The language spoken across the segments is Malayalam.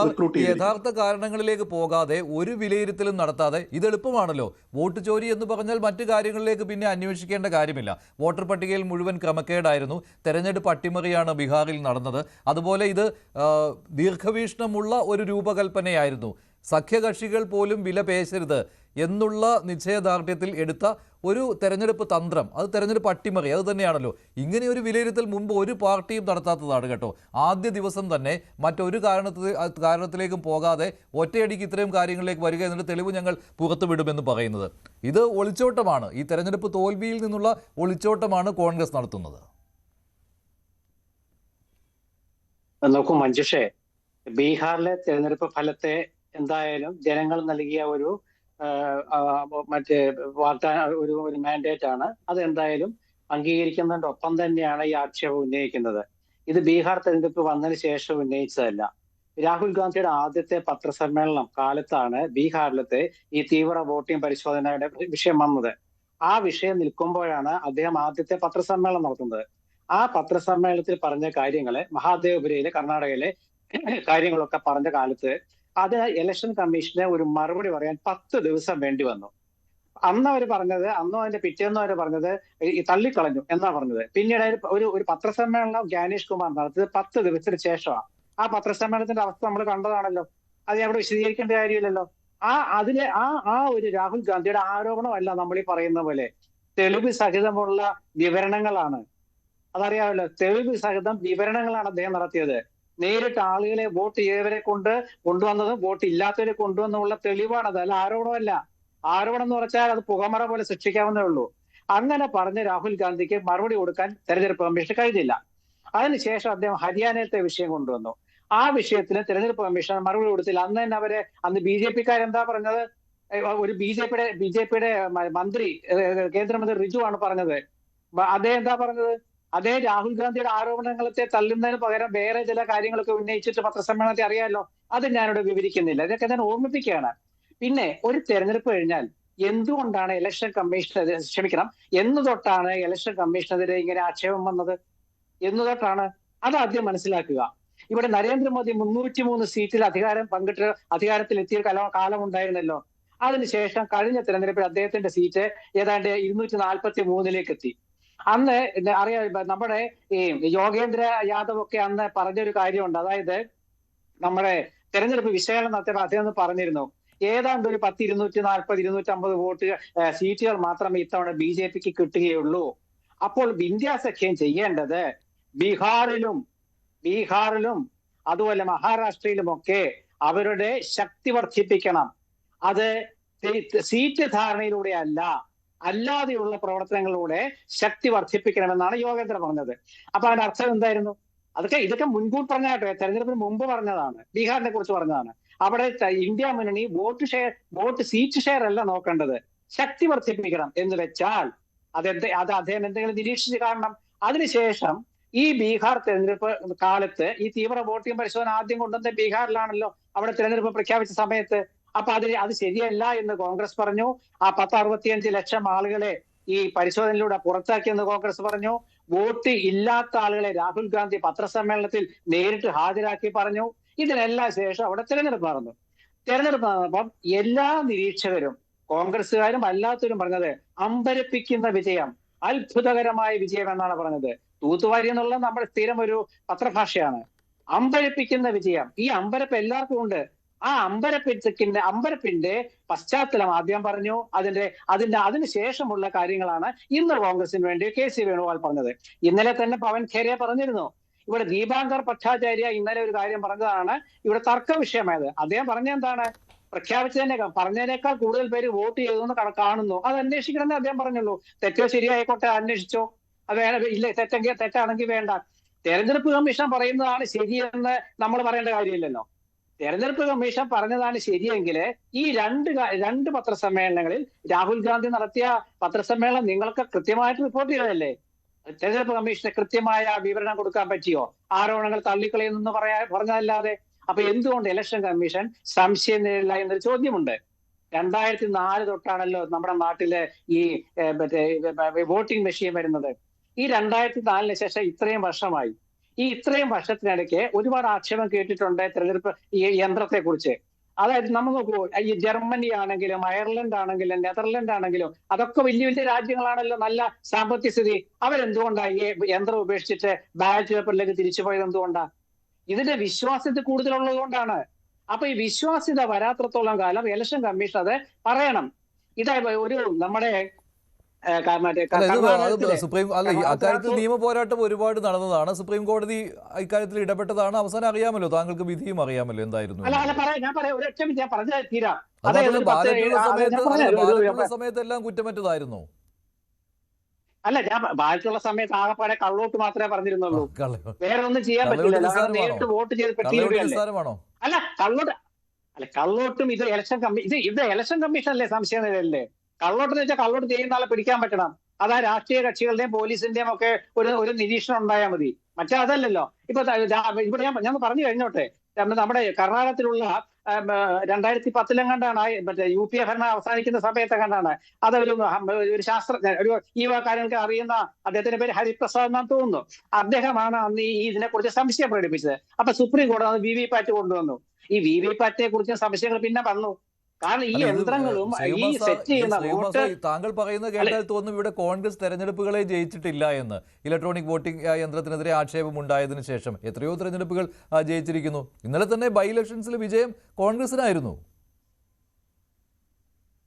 റിക്രൂട്ട് ചെയ്തിരിക്കുന്നത്. യഥാർത്ഥ കാരണങ്ങളിലേക്ക് പോകാതെ ഒരു വിലയിരുത്തലും നടത്താതെ ഇത് എളുപ്പമാണല്ലോ. വോട്ട് ചോരി എന്ന് പറഞ്ഞാൽ മറ്റു കാര്യങ്ങളിലേക്ക് പിന്നെ അന്വേഷിക്കേണ്ട കാര്യമില്ല. വോട്ടർ പട്ടികയിൽ മുഴുവൻ ക്രമക്കേടായിരുന്നു, തെരഞ്ഞെടുപ്പ് അട്ടിമറിയാണ് ബീഹാറിൽ നടന്നത്. അതുപോലെ ഇത് ദീർഘവീക്ഷണമുള്ള ഒരു രൂപകൽപ്പനയായിരുന്നു. സഖ്യകക്ഷികൾ പോലും വില പേശരുത് എന്നുള്ള നിശ്ചയദാർഢ്യത്തിൽ എടുത്ത ഒരു തെരഞ്ഞെടുപ്പ് തന്ത്രം, അത് തെരഞ്ഞെടുപ്പ് അട്ടിമറി, അത് തന്നെയാണല്ലോ. ഇങ്ങനെയൊരു വിലയിരുത്തൽ മുമ്പ് ഒരു പാർട്ടിയും നടത്താത്തതാണ് കേട്ടോ. ആദ്യ ദിവസം തന്നെ മറ്റൊരു കാരണത്തിലേക്കും പോകാതെ ഒറ്റയടിക്ക് ഇത്രയും കാര്യങ്ങളിലേക്ക് വരിക എന്നൊരു തെളിവ് ഞങ്ങൾ പുറത്തുവിടുമെന്ന് പറയുന്നത് ഇത് ഒളിച്ചോട്ടമാണ്. ഈ തെരഞ്ഞെടുപ്പ് തോൽവിയിൽ നിന്നുള്ള ഒളിച്ചോട്ടമാണ് കോൺഗ്രസ് നടത്തുന്നത്. നോക്കൂ മഞ്ജുഷേ, ബീഹാറിലെ തെരഞ്ഞെടുപ്പ് ഫലത്തെ എന്തായാലും ജനങ്ങൾ നൽകിയ ഒരു മറ്റേ വാഗ്ദാന ഒരു മാൻഡേറ്റ് ആണ്. അത് എന്തായാലും അംഗീകരിക്കുന്നതിന്റെ ഒപ്പം തന്നെയാണ് ഈ ആക്ഷേപം ഉന്നയിക്കുന്നത്. ഇത് ബീഹാർ തെരഞ്ഞെടുപ്പ് വന്നതിന് ശേഷം ഉന്നയിച്ചതല്ല. രാഹുൽ ഗാന്ധിയുടെ ആദ്യത്തെ പത്രസമ്മേളനം കാലത്താണ് ബീഹാറിലത്തെ ഈ തീവ്ര വോട്ടിംഗ് പരിശോധനയുടെ വിഷയം വന്നത്. ആ വിഷയം നിൽക്കുമ്പോഴാണ് അദ്ദേഹം ആദ്യത്തെ പത്രസമ്മേളനം നടത്തുന്നത്. ആ പത്രസമ്മേളനത്തിൽ പറഞ്ഞ കാര്യങ്ങള്, മഹാദേവപുരയിലെ കർണാടകയിലെ കാര്യങ്ങളൊക്കെ പറഞ്ഞ കാലത്ത് അത് ഇലക്ഷൻ കമ്മീഷന് ഒരു മറുപടി പറയാൻ 10 ദിവസം വേണ്ടി വന്നു. അന്ന് അവർ പറഞ്ഞത്, അന്നോ അതിന്റെ പിറ്റേന്നോ അവർ പറഞ്ഞത് ഈ തള്ളിക്കളഞ്ഞു എന്നാ പറഞ്ഞത്. പിന്നീട് ഒരു പത്രസമ്മേളനം ജ്ഞാനേഷ് കുമാർ നടത്തിയത് 10 ദിവസത്തിന് ശേഷമാണ്. ആ പത്രസമ്മേളനത്തിന്റെ അവസ്ഥ നമ്മൾ കണ്ടതാണല്ലോ. അത് ഞാൻ ഇവിടെ വിശദീകരിക്കേണ്ട കാര്യമില്ലല്ലോ. അതിലെ ഒരു രാഹുൽ ഗാന്ധിയുടെ ആരോപണമല്ല നമ്മൾ ഈ പറയുന്ന പോലെ, തെളിവ് സഹിതമുള്ള വിവരണങ്ങളാണ്. അതറിയാമല്ലോ, തെളിവ് സഹിതം വിവരണങ്ങളാണ് അദ്ദേഹം നടത്തിയത്. നേരിട്ട് ആളുകളെ വോട്ട് ചെയ്തവരെ കൊണ്ടുവന്നതും വോട്ട് ഇല്ലാത്തവരെ കൊണ്ടുവന്നുള്ള തെളിവാണത്, അല്ല ആരോപണമല്ല. ആരോപണം എന്ന് പറഞ്ഞാൽ അത് പുകമറ പോലെ സൃഷ്ടിക്കാവുന്നേ ഉള്ളൂ. അങ്ങനെ പറഞ്ഞ് രാഹുൽ ഗാന്ധിക്ക് മറുപടി കൊടുക്കാൻ തെരഞ്ഞെടുപ്പ് കമ്മീഷൻ കഴിഞ്ഞില്ല. അതിനുശേഷം അദ്ദേഹം ഹരിയാനയിലത്തെ വിഷയം കൊണ്ടുവന്നു. ആ വിഷയത്തിന് തെരഞ്ഞെടുപ്പ് കമ്മീഷൻ മറുപടി കൊടുത്തില്ല. അന്ന് തന്നെ അന്ന് BJP-ക്കാരെന്താ പറഞ്ഞത്? ഒരു ബി ജെ പിയുടെ മന്ത്രി, കേന്ദ്രമന്ത്രി റിജു ആണ് പറഞ്ഞത്. അദ്ദേഹം എന്താ പറഞ്ഞത്? അതേ രാഹുൽ ഗാന്ധിയുടെ ആരോപണങ്ങളെ തള്ളുന്നതിന് പകരം വേറെ ചില കാര്യങ്ങളൊക്കെ ഉന്നയിച്ചിട്ട് പത്രസമ്മേളനത്തെ അറിയാമല്ലോ. അത് ഞാനിവിടെ വിവരിക്കുന്നില്ല, ഇതൊക്കെ ഞാൻ ഓർമ്മിപ്പിക്കുകയാണ്. പിന്നെ ഒരു തെരഞ്ഞെടുപ്പ് കഴിഞ്ഞാൽ എന്തുകൊണ്ടാണ് എന്ന് തൊട്ടാണ് ഇലക്ഷൻ കമ്മീഷനെതിരെ ഇങ്ങനെ ആക്ഷേപം വന്നത്? എന്ന് തൊട്ടാണ്? അത് ആദ്യം മനസ്സിലാക്കുക. ഇവിടെ നരേന്ദ്രമോദി 303 സീറ്റിൽ അധികാരത്തിലെത്തിയ കാലം ഉണ്ടായിരുന്നല്ലോ. അതിനുശേഷം കഴിഞ്ഞ തെരഞ്ഞെടുപ്പിൽ അദ്ദേഹത്തിന്റെ സീറ്റ് ഏതാണ്ട് 243 എത്തി. അന്ന് അറിയാം, നമ്മുടെ ഈ യോഗേന്ദ്ര യാദവ് ഒക്കെ അന്ന് പറഞ്ഞൊരു കാര്യമുണ്ട്. അതായത് നമ്മുടെ തെരഞ്ഞെടുപ്പ് വിശകലനം നടത്തിയപ്പോൾ അദ്ദേഹം പറഞ്ഞിരുന്നു, ഏതാണ്ട് ഒരു 240-250 സീറ്റുകൾ മാത്രമേ ഇത്തവണ BJP-ക്ക് കിട്ടുകയുള്ളൂ. അപ്പോൾ ഇന്ത്യ സഖ്യം ചെയ്യേണ്ടത് ബീഹാറിലും അതുപോലെ മഹാരാഷ്ട്രയിലുമൊക്കെ അവരുടെ ശക്തി വർദ്ധിപ്പിക്കണം. അത് സീറ്റ് ധാരണയിലൂടെ അല്ലാതെയുള്ള പ്രവർത്തനങ്ങളിലൂടെ ശക്തി വർദ്ധിപ്പിക്കണമെന്നാണ് യോഗേന്ദ്ര പറഞ്ഞത്. അപ്പൊ അതിന്റെ അർത്ഥം എന്തായിരുന്നു? ഇതൊക്കെ മുൻകൂർ പറഞ്ഞാട്ടോ, തെരഞ്ഞെടുപ്പിന് മുമ്പ് പറഞ്ഞതാണ്, ബീഹാറിനെ കുറിച്ച് പറഞ്ഞതാണ്. അവിടെ ഇന്ത്യ മുന്നണി സീറ്റ് ഷെയർ അല്ല നോക്കേണ്ടത്, ശക്തി വർദ്ധിപ്പിക്കണം എന്ന് വെച്ചാൽ അത് അദ്ദേഹം എന്തെങ്കിലും നിരീക്ഷിച്ച് കാണണം. അതിനുശേഷം ഈ ബീഹാർ തെരഞ്ഞെടുപ്പ് കാലത്ത് ഈ തീവ്ര വോട്ടിംഗ് പരിശോധന ആദ്യം കൊണ്ടുവന്ന ബീഹാറിലാണല്ലോ, അവിടെ തെരഞ്ഞെടുപ്പ് പ്രഖ്യാപിച്ച സമയത്ത്. അപ്പൊ അത് ശരിയല്ല എന്ന് കോൺഗ്രസ് പറഞ്ഞു. ആ 65 ലക്ഷം ആളുകളെ ഈ പരിശോധനയിലൂടെ പുറത്താക്കിയെന്ന് കോൺഗ്രസ് പറഞ്ഞു. വോട്ട് ഇല്ലാത്ത ആളുകളെ രാഹുൽ ഗാന്ധി പത്രസമ്മേളനത്തിൽ നേരിട്ട് ഹാജരാക്കി പറഞ്ഞു. ഇതിനെല്ലാം ശേഷം അവിടെ തെരഞ്ഞെടുപ്പ് നടന്നപ്പം എല്ലാ നിരീക്ഷകരും, കോൺഗ്രസ്സുകാരും അല്ലാത്തവരും പറഞ്ഞത് അമ്പരപ്പിക്കുന്ന വിജയം, അത്ഭുതകരമായ വിജയം എന്നാണ് പറഞ്ഞത്. തൂത്തുവാരി എന്നുള്ളത് നമ്മുടെ സ്ഥിരം ഒരു പത്രഭാഷയാണ്. അമ്പരപ്പിക്കുന്ന വിജയം, ഈ അമ്പരപ്പ് എല്ലാവർക്കും ഉണ്ട്. ആ അമ്പരപ്പിന്റെ പശ്ചാത്തലം ആദ്യം പറഞ്ഞു. അതിനുശേഷമുള്ള കാര്യങ്ങളാണ് ഇന്ന് കോൺഗ്രസിന് വേണ്ടി KC വേണുഗോപാൽ പറഞ്ഞത്. ഇന്നലെ തന്നെ പവൻ ഖേര പറഞ്ഞിരുന്നു. ഇവിടെ ദീപാങ്കർ ഭട്ടാചാര്യ ഇന്നലെ ഒരു കാര്യം പറഞ്ഞതാണ് ഇവിടെ തർക്ക വിഷയമായത്. അദ്ദേഹം പറഞ്ഞെന്താണ്? പറഞ്ഞതിനേക്കാൾ കൂടുതൽ പേര് വോട്ട് ചെയ്തെന്ന് കാണുന്നു, അത് അന്വേഷിക്കണമെന്ന് അദ്ദേഹം പറഞ്ഞുള്ളൂ. തെറ്റോ ശരിയായിക്കോട്ടെ, അന്വേഷിച്ചോ. അത് ഇല്ല, തെറ്റാണെങ്കിൽ വേണ്ട. തെരഞ്ഞെടുപ്പ് കമ്മീഷൻ പറയുന്നതാണ് ശരിയെന്ന് നമ്മൾ പറയേണ്ട കാര്യമില്ലല്ലോ. തെരഞ്ഞെടുപ്പ് കമ്മീഷൻ പറഞ്ഞതാണ് ശരിയെങ്കിൽ ഈ രണ്ട് പത്രസമ്മേളനങ്ങളിൽ രാഹുൽ ഗാന്ധി നടത്തിയ പത്രസമ്മേളനം നിങ്ങൾക്ക് കൃത്യമായിട്ട് റിപ്പോർട്ട് ചെയ്തതല്ലേ? തെരഞ്ഞെടുപ്പ് കമ്മീഷന് കൃത്യമായ വിവരണം കൊടുക്കാൻ പറ്റിയോ? ആരോപണങ്ങൾ തള്ളിക്കളയുന്നെന്ന് പറഞ്ഞതല്ലാതെ. അപ്പൊ എന്തുകൊണ്ട് ഇലക്ഷൻ കമ്മീഷൻ സംശയം നേരില്ല എന്നൊരു ചോദ്യമുണ്ട്. 2004 തൊട്ടാണല്ലോ നമ്മുടെ നാട്ടിലെ ഈ വോട്ടിംഗ് മെഷീൻ വരുന്നത്. ഈ 2004 ശേഷം ഇത്രയും വർഷമായി. ഈ ഇത്രയും വർഷത്തിനിടയ്ക്ക് ഒരുപാട് ആക്ഷേപം കേട്ടിട്ടുണ്ട് തെരഞ്ഞെടുപ്പ് ഈ യന്ത്രത്തെ കുറിച്ച്. അതായത് നമ്മൾ നോക്കൂ, ഈ ജർമ്മനി ആണെങ്കിലും അയർലൻഡ് ആണെങ്കിലും നെതർലൻഡ് ആണെങ്കിലും അതൊക്കെ വലിയ വലിയ രാജ്യങ്ങളാണല്ലോ, നല്ല സാമ്പത്തിക സ്ഥിതി. അവരെന്തുകൊണ്ടാണ് ഈ യന്ത്രം ഉപേക്ഷിച്ചിട്ട് ബാലറ്റ് പേപ്പറിലേക്ക് തിരിച്ചു പോയത്? എന്തുകൊണ്ടാ? ഇതിന്റെ വിശ്വാസ്യത കൂടുതലുള്ളത് കൊണ്ടാണ്. അപ്പൊ ഈ വിശ്വാസ്യത വരാത്രത്തോളം കാലം ഇലക്ഷൻ കമ്മീഷൻ അത് പറയണം. ഇതാ ഒരു നമ്മുടെ അക്കാര്യത്തിൽ നിയമ പോരാട്ടം ഒരുപാട് നടന്നതാണ്. സുപ്രീം കോടതി ഇക്കാര്യത്തിൽ ഇടപെട്ടതാണ്. അവസാനം അറിയാമല്ലോ, താങ്കൾക്ക് വിധിയും അറിയാമല്ലോ എന്തായിരുന്നു. സമയത്തെല്ലാം കുറ്റമറ്റതായിരുന്നു. അല്ല, ഞാൻ ബാക്കിയുള്ള സമയത്ത് ആകെപ്പാടെ കള്ളോട്ട് മാത്രമേ പറഞ്ഞിരുന്നുള്ളൂ. വേറെ ഒന്നും ചെയ്യാൻ പറ്റില്ല. വോട്ട് ചെയ്ത് പെട്ടിയിടുകയല്ലേ. അല്ല കള്ളോട്ടും ഇത് ഇലക്ഷൻ കമ്മീഷൻ അല്ലേ സംശയം നിലയില്ലേ? കള്ളോട്ട് എന്ന് വെച്ചാൽ കള്ളോട്ട് ചെയ്യുന്ന ആളെ പിടിക്കാൻ പറ്റണം. അതാ രാഷ്ട്രീയ കക്ഷികളുടെയും പോലീസിന്റെയും ഒക്കെ ഒരു നിരീക്ഷണം ഉണ്ടായാൽ മതി. മറ്റേ അതല്ലല്ലോ. ഇപ്പൊ ഇവിടെ ഞാൻ പറഞ്ഞു കഴിഞ്ഞോട്ടെ. നമ്മുടെ കർണാടകത്തിലുള്ള 2010 കണ്ടാണ് മറ്റേ UPA ഭരണം അവസാനിക്കുന്ന സമയത്ത് കണ്ടാണ് ഒരു ശാസ്ത്രജ്ഞൻ, ഈ കാര്യങ്ങൾക്ക് അറിയുന്ന അദ്ദേഹത്തിന്റെ പേര് ഹരിപ്രസാദ് എന്നാണ് തോന്നുന്നു. അദ്ദേഹമാണ് അന്ന് ഇതിനെക്കുറിച്ച് സംശയം പ്രകടിപ്പിച്ചത്. അപ്പൊ സുപ്രീം കോടതി അത് VVPAT കൊണ്ടുവന്നു. ഈ VVPAT കുറിച്ച് സംശയങ്ങൾ പിന്നെ വന്നു. കാരണം ഈ യന്ത്രങ്ങളും ഈ സെറ്റ് ചെയ്യുന്ന താങ്കൾ പറയുന്നത് കേട്ടാൽ തോന്നും ഇവിടെ കോൺഗ്രസ് തെരഞ്ഞെടുപ്പുകളെ ജയിച്ചിട്ടില്ല എന്ന്. ഇലക്ട്രോണിക് വോട്ടിംഗ് യന്ത്രത്തിനെതിരെ ആക്ഷേപം ഉണ്ടായതിനു ശേഷം എത്രയോ തെരഞ്ഞെടുപ്പുകൾ ജയിച്ചിരിക്കുന്നു. ഇന്നലെ തന്നെ ബൈ ഇലക്ഷൻസിൽ വിജയം കോൺഗ്രസിനായിരുന്നു.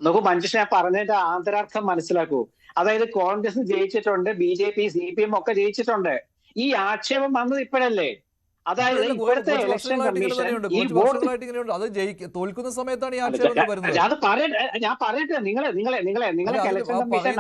നമുക്ക് മനുഷ്യനെ പറഞ്ഞതിന്റെ ആന്തരാർത്ഥം മനസ്സിലാക്കൂ. അതായത് കോൺഗ്രസ് ജയിച്ചിട്ടുണ്ട്, BJP CPM ഒക്കെ ജയിച്ചിട്ടുണ്ട്. ഈ ആക്ഷേപം വന്നത് ഇപ്പോഴല്ലേ? അതായത് ഇപ്പോഴത്തെ ഇലക്ഷൻ കമ്മീഷൻ ഈ വോട്ട് തോൽക്കുന്ന സമയത്താണ് ഈ ആക്ഷേപം വരുന്നത്. അത് പറയട്ടെ, ഞാൻ പറയട്ടെ. നിങ്ങളെ ഇലക്ഷൻ കമ്മീഷൻ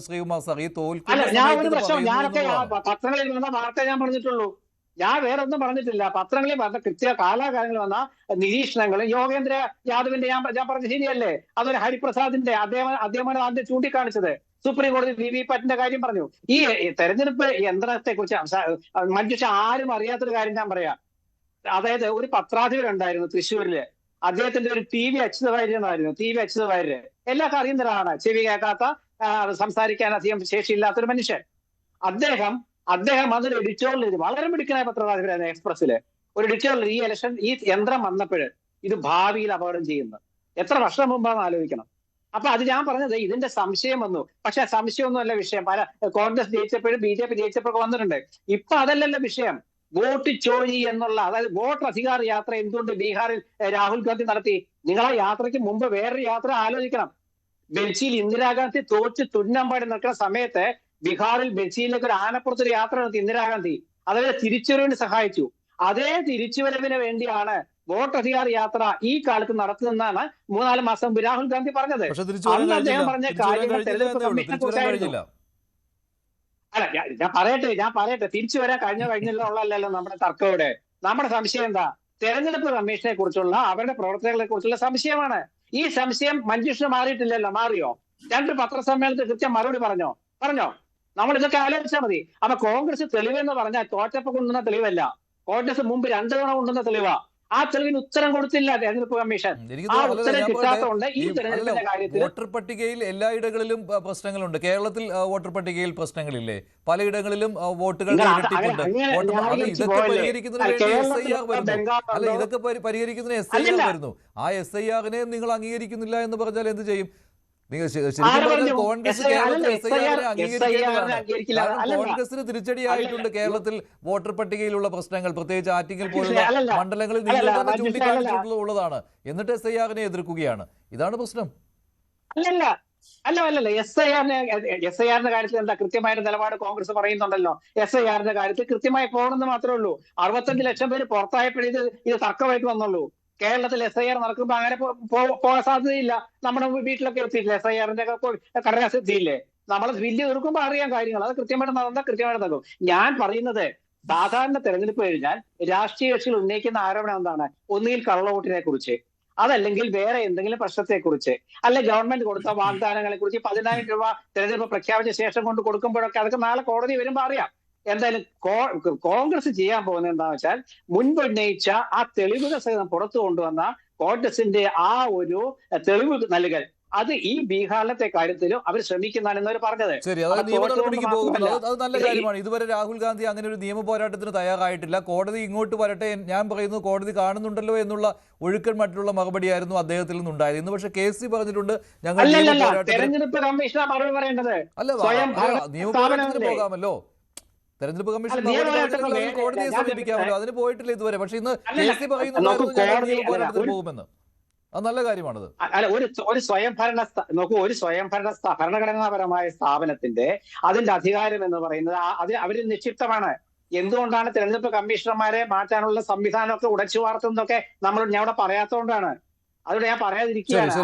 ശ്രീകുമാർ സാർ, ഈ അല്ല, ഞാൻ ഒരു പ്രശ്നം ഞാനൊക്കെ പത്രങ്ങളിൽ വന്ന വാർത്ത ഞാൻ പറഞ്ഞിട്ടുള്ളൂ. ഞാൻ വേറെ ഒന്നും പറഞ്ഞിട്ടില്ല. പത്രങ്ങളിൽ വന്ന കാലാകാലങ്ങളിൽ വന്ന നിരീക്ഷണങ്ങളും യോഗേന്ദ്ര യാദവിന്റെ ഞാൻ പറഞ്ഞത് ശരിയല്ലേ? അതൊരു ഹരിപ്രസാദിന്റെ അദ്ദേഹമാണ് ആദ്യം ചൂണ്ടിക്കാണിച്ചത്. സുപ്രീം കോടതി VVPAT കാര്യം പറഞ്ഞു. ഈ തെരഞ്ഞെടുപ്പ് യന്ത്രത്തെ കുറിച്ച് മനുഷ്യ ആരും അറിയാത്തൊരു കാര്യം ഞാൻ പറയാം. അതായത് ഒരു പത്രാധിപർ ഉണ്ടായിരുന്നു തൃശ്ശൂരില്. അദ്ദേഹത്തിന്റെ ഒരു TV അച്യുതവാര്യർ എന്നായിരുന്നു. TV അച്യുതവാര്യർ എല്ലാവർക്കും അറിയുന്നതാണ്. ചെവി കേൾക്കാത്ത, സംസാരിക്കാൻ അധികം ശേഷിയില്ലാത്തൊരു മനുഷ്യൻ. അദ്ദേഹം അതൊരു എഡിറ്റോറിയൽ, വളരെ മിടുക്കനായ പത്രാധിപരായിരുന്നു. എക്സ്പ്രസില് ഒരു എഡിറ്റോറിയൽ, ഈ യന്ത്രം വന്നപ്പോൾ ഇത് ഭാവിയിൽ അപകടം ചെയ്യുന്നത് എത്ര വർഷം മുമ്പാന്ന് ആലോചിക്കണം. അപ്പൊ അത് ഞാൻ പറഞ്ഞത് ഇതിന്റെ സംശയം വന്നു. പക്ഷെ സംശയമൊന്നുമല്ല വിഷയം. പല കോൺഗ്രസ് ജയിച്ചപ്പോഴും BJP ജയിച്ചപ്പോഴൊക്കെ വന്നിട്ടുണ്ട്. ഇപ്പൊ അതല്ലല്ലോ വിഷയം. വോട്ട് ചോരി എന്നുള്ള, അതായത് വോട്ടർ അധികാര യാത്ര എന്തുകൊണ്ട് ബീഹാറിൽ രാഹുൽ ഗാന്ധി നടത്തി? നിങ്ങൾ ആ യാത്രയ്ക്ക് മുമ്പ് വേറൊരു യാത്ര ആലോചിക്കണം. ബെൽജിയിൽ ഇന്ദിരാഗാന്ധി തോറ്റ് തുന്നമ്പാടി നിൽക്കുന്ന സമയത്ത് ബീഹാറിൽ ബെൽജിയിലേക്ക് ഒരു ആനപ്പുറത്തൊരു യാത്ര നടത്തി ഇന്ദിരാഗാന്ധി. അതവരെ തിരിച്ചുവരവിന് സഹായിച്ചു. അതേ തിരിച്ചുവരവിന് വേണ്ടിയാണ് വോട്ടധികാര യാത്ര ഈ കാലത്ത് നടത്തുന്നതെന്നാണ് 3-4 മാസം മുമ്പ് രാഹുൽ ഗാന്ധി പറഞ്ഞത്. അന്ന് അദ്ദേഹം പറഞ്ഞ കാര്യങ്ങൾ തെരഞ്ഞെടുപ്പ് കമ്മീഷനെ കുറിച്ചായിരുന്നു. അല്ല, ഞാൻ പറയട്ടെ തിരിച്ചു വരാൻ കഴിഞ്ഞല്ലോ നമ്മുടെ തർക്കവിടെ. നമ്മുടെ സംശയം എന്താ? തെരഞ്ഞെടുപ്പ് കമ്മീഷനെ കുറിച്ചുള്ള അവരുടെ പ്രവർത്തനങ്ങളെ കുറിച്ചുള്ള സംശയമാണ്. ഈ സംശയം മഞ്ജുഷിന് മാറിയിട്ടില്ലല്ലോ. മാറിയോ? 2 പത്രസമ്മേളനത്തിൽ കൃത്യം മറുപടി പറഞ്ഞോ? നമ്മൾ ഇതൊക്കെ ആലോചിച്ചാൽ മതി. അപ്പൊ കോൺഗ്രസ് തെളിവെന്ന് പറഞ്ഞാൽ തോറ്റപ്പ് കൊണ്ടുവന്ന തെളിവല്ല. കോൺഗ്രസ് മുമ്പ് 2 തവണ കൊണ്ടുവന്ന തെളിവാ. ആ തെളിവിന് ഉത്തരം കൊടുത്തില്ല തെരഞ്ഞെടുപ്പ് കമ്മീഷൻ. ആ ഉത്തരം കിട്ടാത്തതുകൊണ്ട് ഈ തെരഞ്ഞെടുപ്പിന്റെ കാര്യത്തിൽ വോട്ടർ പട്ടികയിൽ എല്ലായിടങ്ങളിലും പ്രശ്നങ്ങളുണ്ട്. കേരളത്തിൽ വോട്ടർ പട്ടികയിൽ പ്രശ്നങ്ങളില്ലേ? പലയിടങ്ങളിലും വോട്ടുകൾ ഇരട്ടിപ്പുണ്ട്. ഇതൊക്കെ പരിഹരിക്കുന്നതിന് SIR വരുന്നു. ഇതൊക്കെ പരിഹരിക്കുന്നതിന് SIR വരുന്നു. ആ SIR-നെ നിങ്ങൾ അംഗീകരിക്കുന്നില്ല എന്ന് പറഞ്ഞാൽ എന്ത് ചെയ്യും? കോൺഗ്രസിന് തിരിച്ചടിയായിട്ടുണ്ട് കേരളത്തിൽ വോട്ടർ പട്ടികയിലുള്ള പ്രശ്നങ്ങൾ, പ്രത്യേകിച്ച് ആറ്റിങ്ങൽ പോലുള്ള മണ്ഡലങ്ങളിൽ നിങ്ങൾ തന്നെ ചൂണ്ടിക്കാണിച്ചിട്ടുള്ളതാണ്. എന്നിട്ട് SIR-നെ എതിർക്കുകയാണ്. ഇതാണ് പ്രശ്നം. അല്ലല്ല SIR-ന്റെ കാര്യത്തിൽ എന്താ കൃത്യമായിട്ട് നിലപാട് കോൺഗ്രസ് പറയുന്നുണ്ടല്ലോ. SIR-ന്റെ കാര്യത്തിൽ കൃത്യമായി പോകണമെന്ന് മാത്രമേ ഉള്ളൂ. 65 ലക്ഷം പേര് പുറത്തായപ്പോഴേ ഇത് തർക്കമായിട്ട് വന്നുള്ളൂ. കേരളത്തിൽ SIR നടക്കുമ്പോൾ അങ്ങനെ പോകാൻ സാധ്യതയില്ല. നമ്മുടെ വീട്ടിലൊക്കെ എത്തിയില്ലേ SIR-ന്റെ കടലാസ് എത്തിയില്ലേ? നമ്മളെ ബില്ല് തീർക്കുമ്പോൾ അറിയാൻ കാര്യങ്ങൾ. അത് കൃത്യമായിട്ട് നടന്നാൽ കൃത്യമായിട്ട് നടക്കും. ഞാൻ പറയുന്നത് സാധാരണ തെരഞ്ഞെടുപ്പ് കഴിഞ്ഞാൽ രാഷ്ട്രീയ കക്ഷികൾ ഉന്നയിക്കുന്ന ആരോപണം എന്താണ്? ഒന്നുകിൽ കള്ളവോട്ടിനെ കുറിച്ച്, അതല്ലെങ്കിൽ വേറെ എന്തെങ്കിലും പ്രശ്നത്തെക്കുറിച്ച്, അല്ലെ ഗവൺമെന്റ് കൊടുത്ത വാഗ്ദാനങ്ങളെ കുറിച്ച്. 10,000 രൂപ തെരഞ്ഞെടുപ്പ് പ്രഖ്യാപിച്ച ശേഷം കൊണ്ട് കൊടുക്കുമ്പോഴൊക്കെ അതൊക്കെ നാളെ കോടതി വരുമ്പോൾ അറിയാം. എന്തായാലും കോൺഗ്രസ് ചെയ്യാൻ പോകുന്നത് എന്താണെന്ന് വെച്ചാൽ മുൻപ് ഉന്നയിച്ച ആ തെളിവുകൾ സഹിതം പുറത്തു കൊണ്ടുവന്ന കോൺഗ്രസിന്റെ ആ ഒരു തെളിവ് നൽകൽ, അത് ഈ ബീഹാറിലത്തെ കാര്യത്തിലും അവർ ശ്രമിക്കുന്നതാണ് എന്നവർ പറഞ്ഞത്. ശരി, അതായത് അപ്പൊ നിയമ തോറ്റതുകൊണ്ട് നടപടിക്ക് പോകുന്നത് മാത്രമല്ല, അത് നല്ല കാര്യമാണ്. ഇതുവരെ രാഹുൽ ഗാന്ധി അങ്ങനെ ഒരു നിയമ പോരാട്ടത്തിന് തയ്യാറായിട്ടില്ല. കോടതി ഇങ്ങോട്ട് വരട്ടെ, ഞാൻ പറയുന്നത് കോടതി കാണുന്നുണ്ടല്ലോ എന്നുള്ള ഒഴുക്കൻ മറ്റുള്ള മറുപടിയായിരുന്നു അദ്ദേഹത്തിൽ നിന്നുണ്ടായത്. ഇന്ന് പക്ഷേ KC പറഞ്ഞിട്ടുണ്ട് ഞങ്ങൾ നിയമ അല്ലല്ല പോരാട്ടത്തിന് തെരഞ്ഞെടുപ്പ് കമ്മീഷണർ മറുപടി പറയേണ്ടത് അല്ല സ്വയം നിയമ പോരാട്ടത്തിന് പോകാമല്ലോ. തെരഞ്ഞെടുപ്പ് കമ്മീഷൻ കോടതിയെ സമീപിക്കാമല്ലോ. അതിന് പോയിട്ടില്ല ഇതുവരെ. പക്ഷെ ഇന്ന് KC പറയുന്നുണ്ടായിരുന്നു ഞങ്ങൾ നിയമ പോരാട്ടത്തിന് പോകുമെന്ന്. അത് നല്ല കാര്യമാണത്. അല്ല ഒരു സ്വയംഭരണ ഒരു സ്വയംഭരണ ഭരണഘടനാപരമായ സ്ഥാപനത്തിന്റെ അതിന്റെ അധികാരം എന്ന് പറയുന്നത് അത് അവരിൽ നിക്ഷിപ്തമാണ്. എന്തുകൊണ്ടാണ് തെരഞ്ഞെടുപ്പ് കമ്മീഷണർമാരെ മാറ്റാനുള്ള സംവിധാനമൊക്കെ ഉടച്ചു വാർത്തുന്നതൊക്കെ ഞാൻ അവിടെ പറയാത്തതുകൊണ്ടാണ്. അതുകൊണ്ട് ഞാൻ പറയാതിരിക്കുകയാണ്.